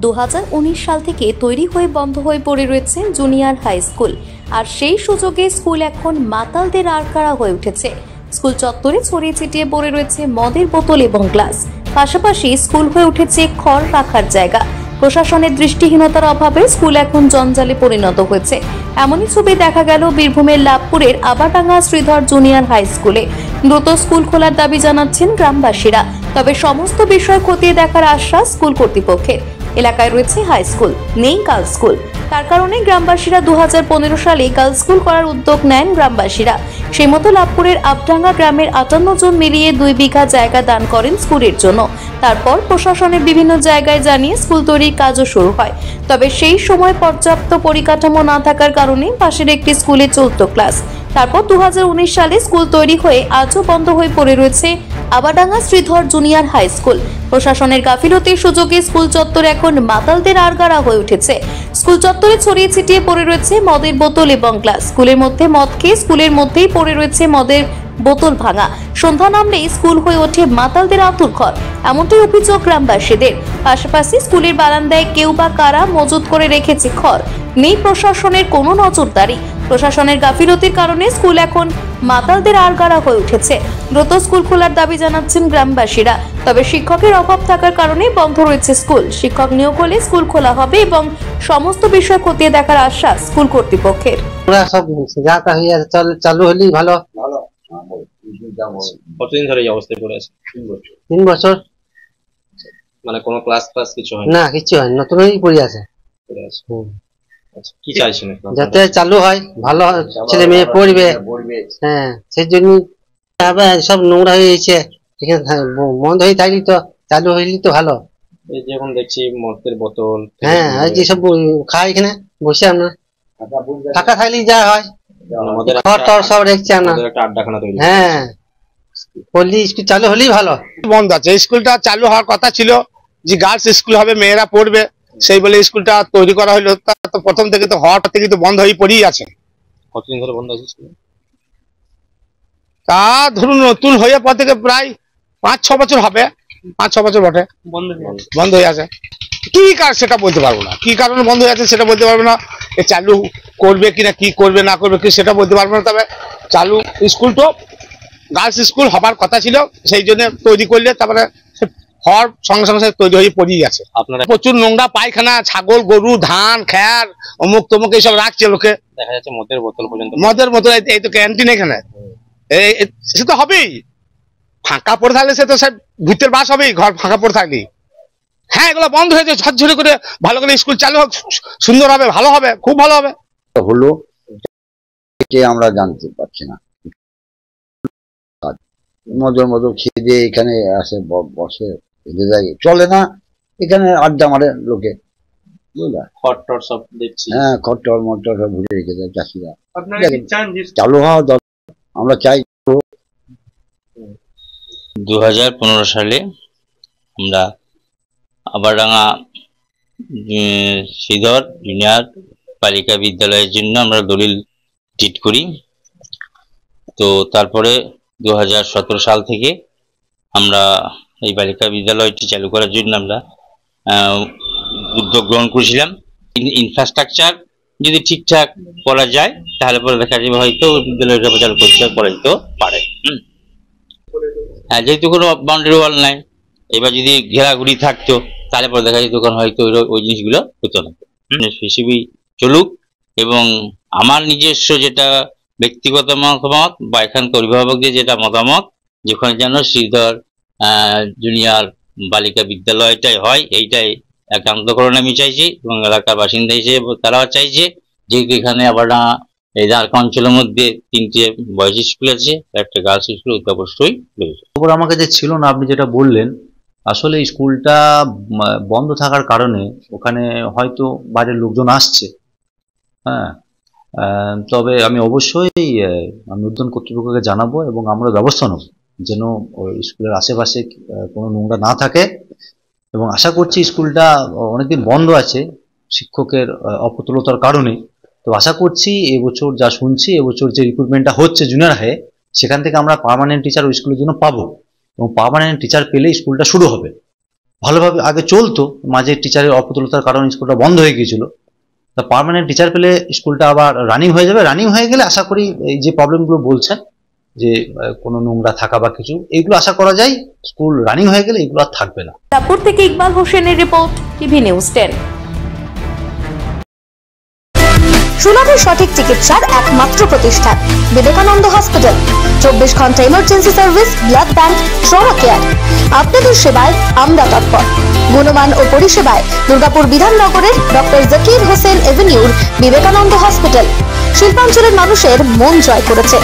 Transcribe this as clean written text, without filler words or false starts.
2019 সাল থেকে তৈরি হয়ে বন্ধ হয়ে পড়ে রয়েছে জুনিয়র হাই স্কুল। আর সেই সুযোগে স্কুল এখন মাতালদের আড়কারা হয়ে উঠেছে। স্কুল চত্বরে ছড়িয়ে ছিটিয়ে পড়ে রয়েছে মদের বোতল এবং গ্লাস। পাশাপাশি স্কুল হয়ে উঠেছে খড় রাখার জায়গা। প্রশাসনের দৃষ্টিহীনতার অভাবে স্কুল এখন জঞ্জালে পরিণত হয়েছে। এমনই ছবি দেখা গেল বীরভূমের লাভপুরের আবাডাঙ্গা শ্রীধর জুনিয়র হাই স্কুলে। দ্রুত স্কুল খোলার দাবি জানাচ্ছেন গ্রামবাসীরা, তবে সমস্ত বিষয় খতিয়ে দেখার আশ্বাস স্কুল কর্তৃপক্ষের। এলাকায় রয়েছে হাই স্কুল, নেই গার্লস স্কুল। তার কারণে গ্রামবাসীরা 2015 সালে গার্লস স্কুল করার উদ্যোগ নেন গ্রামবাসীরা। সেই মতো লাভপুরের আবডাঙ্গা গ্রামের 58 জন মিলিয়ে 2 বিঘা জায়গা দান করেন স্কুলের জন্য। তারপর প্রশাসনের বিভিন্ন জায়গায় জানিয়ে স্কুল তৈরির কাজও শুরু হয়। তবে সেই সময় পর্যাপ্ত পরিকাঠামো না থাকার কারণে পাশের একটি স্কুলে চলত ক্লাস। তারপর 2019 সালে স্কুল তৈরি হয়ে আজও বন্ধ হয়ে পড়ে রয়েছে আবাডাঙ্গা শ্রীধর জুনিয়র হাই স্কুল। প্রশাসনের গাফিলতির সুযোগে স্কুল চত্বরে এখন মাতালদের আড়গাড়া হয়ে উঠেছে। স্কুল চত্বরে ছড়িয়ে ছিটিয়ে পড়ে রয়েছে মদের বোতল এবং গ্লাস। স্কুলের মধ্যে মদ খেয়ে স্কুলের মধ্যেই পড়ে রয়েছে মদের বোতল ভাঙা। সন্ধ্যা নামলেই স্কুল হয়ে ওঠে মাতালদের আঁতুড় ঘর, এমনটাই অভিযোগ গ্রামবাসীদের। পাশাপাশি স্কুলের বারান্দায় কেউ বা কারা মজুত করে রেখেছে খড়। নেই প্রশাসনের কোনো নজরদারি। প্রশাসনের গাফিলতির কারণে স্কুল এখন মাতালদের আড়গাড়া হয়ে উঠেছে। দ্রুত স্কুল খোলার দাবি জানাচ্ছেন গ্রামবাসীরা, তবে শিক্ষকের অভাব থাকার কারণে বন্ধ রয়েছে স্কুল। শিক্ষক নিয়োগ হলে স্কুল খোলা হবে এবং সমস্ত বিষয় খতিয়ে দেখার আশ্বাস স্কুল কর্তৃপক্ষের। চালু হলেই ভালো। কতদিন ধরে এই অবস্থায় পড়ে আছে? 3 বছর। মানে কোনো ক্লাস কিছু হয় না? কিছু হয়, নতুনই পড়ে আছে। কি চাইছেন? যাতে চালু হয়, ভালো ছেলে মেয়ে পড়বে। হ্যাঁ, সেই জন্য সব নোংরা হয়ে গেছে। বন্ধ হয়ে থাকলে তো চালু হইলে তো ভালো। এই যে এখন দেখছি মদের বোতল, হ্যাঁ, যে সব খাই এখানে বসে আমরা, ফাঁকা থাকলেই যা হয় সব রেখেছে না। আড্ডাখানা তৈরি। হ্যাঁ, পল্লী স্কুল চালু হলেই ভালো। বন্ধ আছে। স্কুলটা চালু হওয়ার কথা ছিল যে গার্লস স্কুল হবে, মেয়েরা পড়বে, সেই বলে স্কুলটা তৈরি করা হলো। তো প্রথম থেকে তো হওয়ার থেকে তো বন্ধ হয়ে পড়েই আছে। কতদিন ধরে বন্ধ আছে? তা ধরুন নতুন হয়ে পর থেকে প্রায় 5-6 বছর হবে। 5-6 বছর বটে বন্ধ হয়ে আছে। কি কারণ সেটা বলতে পারবো না, কি কারণে বন্ধ হয়ে আছে সেটা বলতে পারবো না। এ চালু করবে কিনা, কি করবে না করবে কি সেটা বলতে পারবো না। তবে চালু স্কুল তো গার্লস স্কুল হবার কথা ছিল, সেই জন্য তৈরি করলে তারপরে হওয়ার সঙ্গে সঙ্গে তৈরি হয়ে পড়েই আছে। আপনারা প্রচুর নোংরা পায়খানা, ছাগল গরু, ধান খ্যার অমুক তমুক এইসব রাখছে লোকে। দেখা যাচ্ছে মদের বোতল পর্যন্ত। মদের বোতল, এই তো ক্যান্টিন এখানে, সে তো হবেই। ফাঁকা পড়ে থাকলে সে তো সব ভিতরের বাস হবেই, ঘর ফাঁকা পড়ে থাকলে। হ্যাঁ, এগুলো বন্ধ হয়েছে, ঝরঝরে করে ভালো করে স্কুল চালু হোক, সুন্দর হবে, ভালো হবে, খুব ভালো হবে। হলো আমরা জানতে পারছি না। মজুর খেয়ে দিয়ে এখানে আসে, বসে, চলে না, এখানে আড্ডা মারে লোকে, বুঝলা? খড় সব দেখছি। হ্যাঁ, খড় মটর সব ভুলে রেখে দেয় চাষিরা। চালু হওয়া দরকার, আমরা চাই। 2015 সালে আমরা আবাডাঙ্গা শ্রীধর জুনিয়র বালিকা বিদ্যালয়ের জন্য আমরা দলিল ডিট করি। তো তারপরে 2017 সাল থেকে আমরা এই বালিকা বিদ্যালয়টি চালু করার জন্য আমরা উদ্যোগ গ্রহণ করেছিলাম। ইনফ্রাস্ট্রাকচার যদি ঠিকঠাক করা যায় তাহলে পরে দেখা যাবে হয়তো বিদ্যালয়টা চালু করতে করা যেতে পারে। হ্যাঁ, যেহেতু কোনো বাউন্ডারি ওয়াল নাই, এবার যদি ঘেরাঘুরি থাকতো তাহলে পরে দেখা যেত হয়তো ওই জিনিসগুলো হতো না। হিসেবেই চলুক, এবং আমার নিজস্ব যেটা ব্যক্তিগত মতামত বা এখানকার অভিভাবকদের যেটা মতামত, যেখানে যেন শ্রীধর জুনিয়র বালিকা বিদ্যালয়টাই হয়, এইটাই একান্তকরণ আমি চাইছি, এবং এলাকার বাসিন্দা হিসেবে তারাও চাইছে। যেহেতু এখানে আবার এই ঝাড়খণ্ড অঞ্চলের মধ্যে 3টে বয়েজ স্কুল আছে, একটা গার্লস স্কুল অবশ্যই রয়েছে। খবর আমার কাছে ছিল না। আপনি যেটা বললেন, আসলে স্কুলটা বন্ধ থাকার কারণে ওখানে হয়তো বাইরের লোকজন আসছে। হ্যাঁ, তবে আমি অবশ্যই আমি উদ্যান কর্তৃপক্ষকে জানাবো এবং আমরা ব্যবস্থা নেব যেন ওই স্কুলের আশেপাশে কোনো নোংরা না থাকে। এবং আশা করছি স্কুলটা অনেকদিন বন্ধ আছে শিক্ষকের অপতুলতার কারণে। তো আশা করছি এবছর যা শুনছি, এবছর যে রিক্রুটমেন্টটা হচ্ছে জুনিয়র হাই, সেখান থেকে আমরা পার্মানেন্ট টিচার ওই স্কুলের জন্য পাবো, এবং পার্মানেন্ট টিচার পেলে স্কুলটা শুরু হবে। ভালোভাবে আগে চলতো, মাঝে টিচারের অপতুলতার কারণে স্কুলটা বন্ধ হয়ে গিয়েছিল। তা পার্মানেন্ট টিচার পেলে স্কুলটা আবার রানিং হয়ে যাবে। রানিং হয়ে গেলে আশা করি এই যে প্রবলেমগুলো বলছেন যে কোনো নোংরা থাকা বা কিছু, এইগুলো আশা করা যায় স্কুল রানিং হয়ে গেলে এগুলো আর থাকবে না। রামপুর থেকে ইকবাল হোসেনের রিপোর্ট, টিভি নিউজ 10। সুলভে সঠিক চিকিৎসার একমাত্র প্রতিষ্ঠান বিবেকানন্দ হসপিটাল। 24 ঘন্টা emergency service, blood bank, trauma care. আপনাদের সেবায় আমরা তৎপর। গুণমান ও পরিষেবায় দুর্গাপুর বিধাননগরের ডক্টর জাকির হোসেন এভিনিউর বিবেকানন্দ হসপিটাল শিল্পাঞ্চলের মানুষের মন জয় করেছে।